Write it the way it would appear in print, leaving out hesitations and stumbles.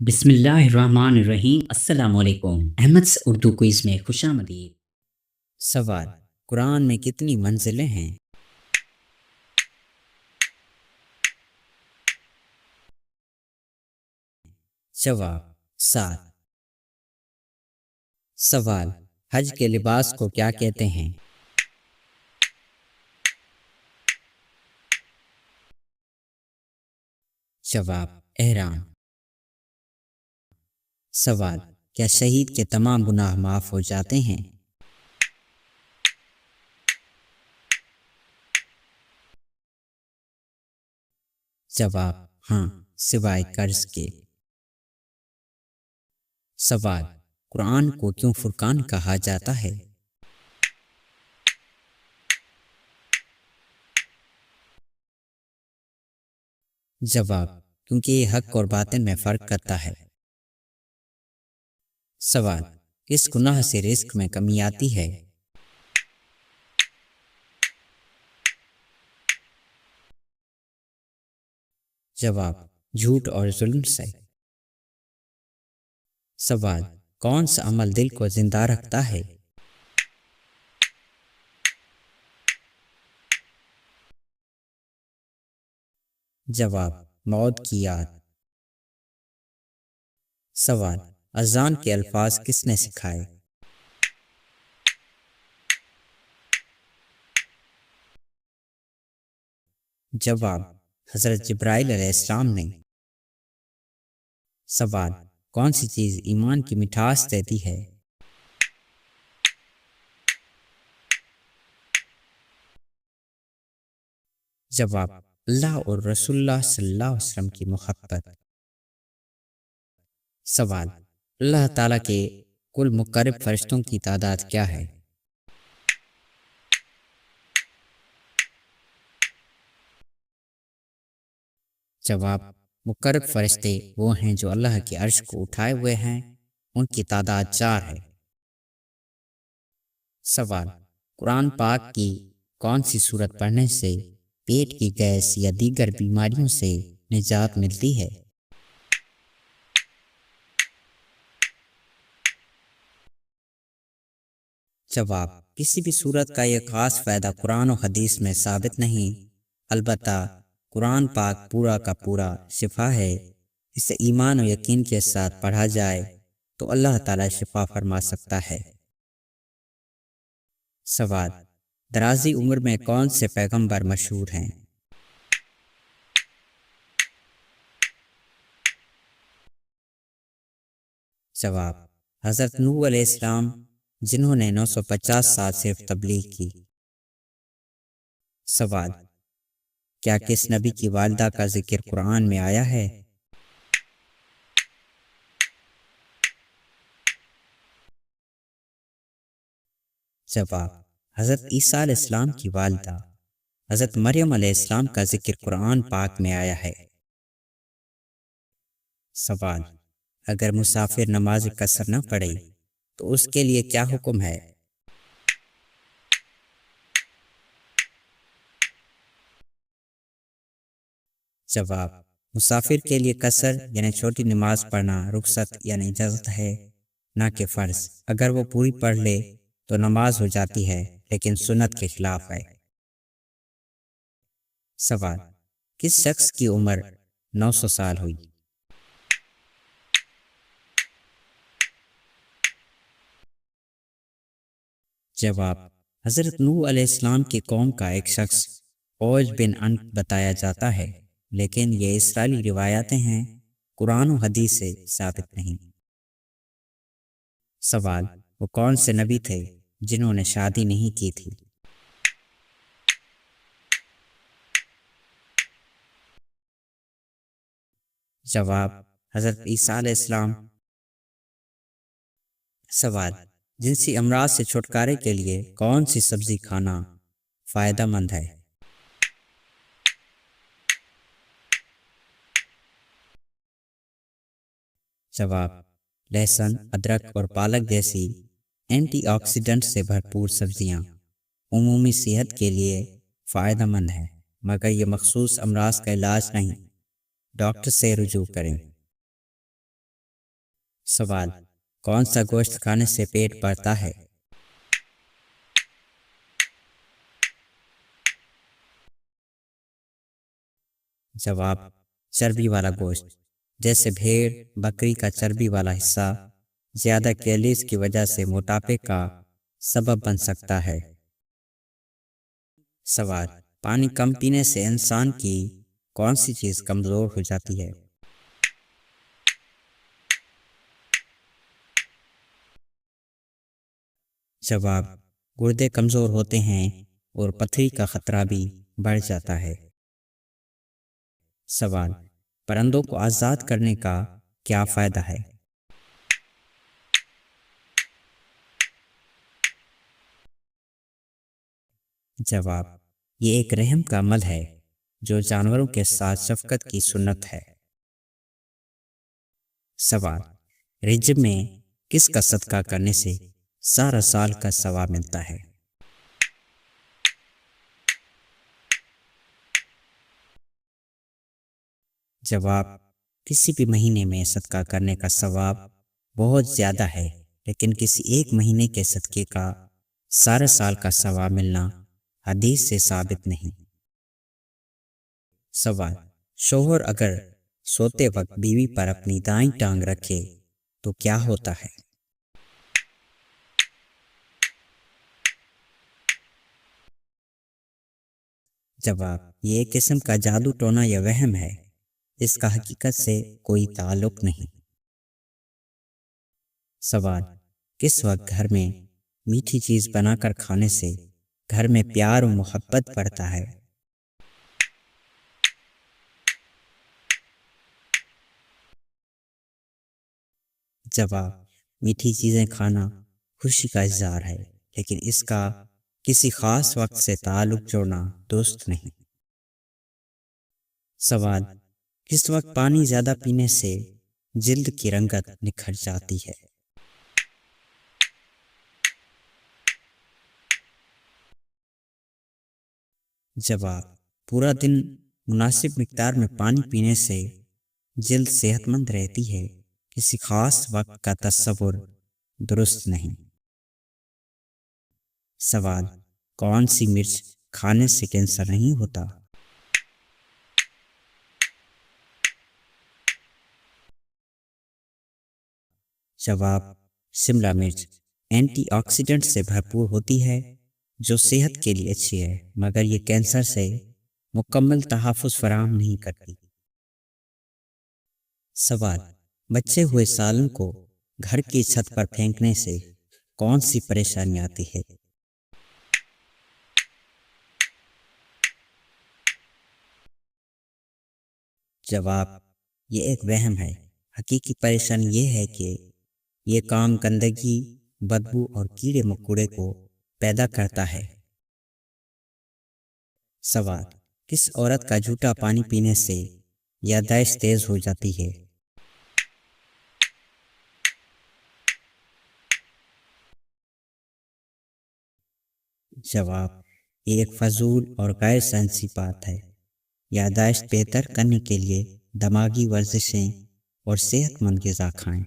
بسم اللہ الرحمن الرحیم۔ السلام علیکم۔ احمد's اردو کوئز میں خوش آمدید۔ سوال: قرآن میں کتنی منزلیں ہیں؟ جواب: 7۔ سوال: حج کے لباس کو کیا کہتے ہیں؟ جواب: احرام۔ سوال: کیا شہید کے تمام گناہ معاف ہو جاتے ہیں؟ جواب: ہاں، سوائے قرض کے۔ سوال: قرآن کو کیوں فرقان کہا جاتا ہے؟ جواب: کیونکہ یہ حق اور باطل میں فرق کرتا ہے۔ سوال: کس گناہ سے رزق میں کمی آتی ہے؟ جواب: جھوٹ اور ظلم سے۔ سوال: کون سا عمل دل کو زندہ رکھتا ہے؟ جواب: موت کی یاد۔ سوال: اذان کے الفاظ کس نے سکھائے؟ جواب: حضرت جبرائیل علیہ السلام نے۔ سوال: کون سی چیز ایمان کی مٹھاس دیتی ہے؟ جواب: اللہ اور رسول اللہ صلی اللہ علیہ وسلم کی محبت۔ سوال: اللہ تعالیٰ کے کل مقرب فرشتوں کی تعداد کیا ہے؟ جواب: مقرب فرشتے وہ ہیں جو اللہ کے عرش کو اٹھائے ہوئے ہیں، ان کی تعداد 4 ہے۔ سوال: قرآن پاک کی کون سی سورت پڑھنے سے پیٹ کی گیس یا دیگر بیماریوں سے نجات ملتی ہے؟ جواب: کسی بھی سورت کا یہ خاص فائدہ قرآن و حدیث میں ثابت نہیں، البتہ قرآن پاک پورا کا پورا شفا ہے۔ اسے ایمان و یقین کے ساتھ پڑھا جائے تو اللہ تعالیٰ شفا فرما سکتا ہے۔ سوال: درازی عمر میں کون سے پیغمبر مشہور ہیں؟ جواب: حضرت نوح علیہ السلام، جنہوں نے 950 سال صرف تبلیغ کی۔ سوال: کیا کس نبی کی والدہ کا ذکر قرآن میں آیا ہے؟ جواب: حضرت عیسیٰ علیہ السلام کی والدہ حضرت مریم علیہ السلام کا ذکر قرآن پاک میں آیا ہے۔ سوال: اگر مسافر نماز قصر نہ پڑھے تو اس کے لیے کیا حکم ہے؟ جواب: مسافر کے لیے قصر یعنی چھوٹی نماز پڑھنا رخصت یعنی اجازت ہے، نہ کہ فرض۔ اگر وہ پوری پڑھ لے تو نماز ہو جاتی ہے، لیکن سنت کے خلاف ہے۔ سوال: کس شخص کی عمر 900 سال ہوئی؟ جواب: حضرت نوح علیہ السلام کی قوم کا ایک شخص اوج بن انت بتایا جاتا ہے، لیکن یہ اسرائیلی روایاتیں ہیں، قرآن و حدیث سے ثابت نہیں۔ سوال: وہ کون سے نبی تھے جنہوں نے شادی نہیں کی تھی؟ جواب: حضرت عیسیٰ علیہ السلام۔ سوال: جنسی امراض سے چھٹکارے کے لیے کون سی سبزی کھانا فائدہ مند ہے؟ جواب: لہسن، ادرک اور پالک جیسی اینٹی آکسیڈنٹ سے بھرپور سبزیاں عمومی صحت کے لیے فائدہ مند ہیں، مگر یہ مخصوص امراض کا علاج نہیں۔ ڈاکٹر سے رجوع کریں۔ سوال: کون سا گوشت کھانے سے پیٹ بھرتا ہے؟ جواب: چربی والا گوشت، جیسے بھیڑ بکری کا چربی والا حصہ زیادہ کیلریز کی وجہ سے موٹاپے کا سبب بن سکتا ہے۔ سوال: پانی کم پینے سے انسان کی کون سی چیز کمزور ہو جاتی ہے؟ جواب: گردے کمزور ہوتے ہیں اور پتھری کا خطرہ بھی بڑھ جاتا ہے۔ سوال: پرندوں کو آزاد کرنے کا کیا فائدہ ہے؟ جواب: یہ ایک رحم کا عمل ہے جو جانوروں کے ساتھ شفقت کی سنت ہے۔ سوال: رجب میں کس کا صدقہ کرنے سے سارا سال کا ثواب ملتا ہے؟ جواب: کسی بھی مہینے میں صدقہ کرنے کا ثواب بہت زیادہ ہے، لیکن کسی ایک مہینے کے صدقے کا سارے سال کا ثواب ملنا حدیث سے ثابت نہیں۔ سوال: شوہر اگر سوتے وقت بیوی پر اپنی دائیں ٹانگ رکھے تو کیا ہوتا ہے؟ جواب: یہ ایک قسم کا جادو ٹونا یا وہم ہے، اس کا حقیقت سے کوئی تعلق نہیں۔ سوال: کس وقت گھر میں میٹھی چیز بنا کر کھانے سے گھر میں پیار و محبت بڑھتا ہے؟ جواب: میٹھی چیزیں کھانا خوشی کا اظہار ہے، لیکن اس کا کسی خاص وقت سے تعلق جوڑنا درست نہیں۔ سوال: کس وقت پانی زیادہ پینے سے جلد کی رنگت نکھر جاتی ہے؟ جواب: پورا دن مناسب مقدار میں پانی پینے سے جلد صحت مند رہتی ہے، کسی خاص وقت کا تصور درست نہیں۔ سوال: کون سی مرچ کھانے سے کینسر نہیں ہوتا؟ جواب: شملہ مرچ اینٹی آکسیڈنٹ سے بھرپور ہوتی ہے جو صحت کے لیے اچھی ہے، مگر یہ کینسر سے مکمل تحفظ فراہم نہیں کرتی۔ سوال: بچے ہوئے سالن کو گھر کی چھت پر پھینکنے سے کون سی پریشانی آتی ہے؟ جواب: یہ ایک وہم ہے، حقیقی پریشانی یہ ہے کہ یہ کام گندگی، بدبو اور کیڑے مکوڑے کو پیدا کرتا ہے۔ سوال: کس عورت کا جھوٹا پانی پینے سے یادداشت تیز ہو جاتی ہے؟ جواب: یہ ایک فضول اور غیر سائنسی بات ہے۔ یادداشت بہتر کرنے کے لیے دماغی ورزشیں اور صحت مند غذا کھائیں۔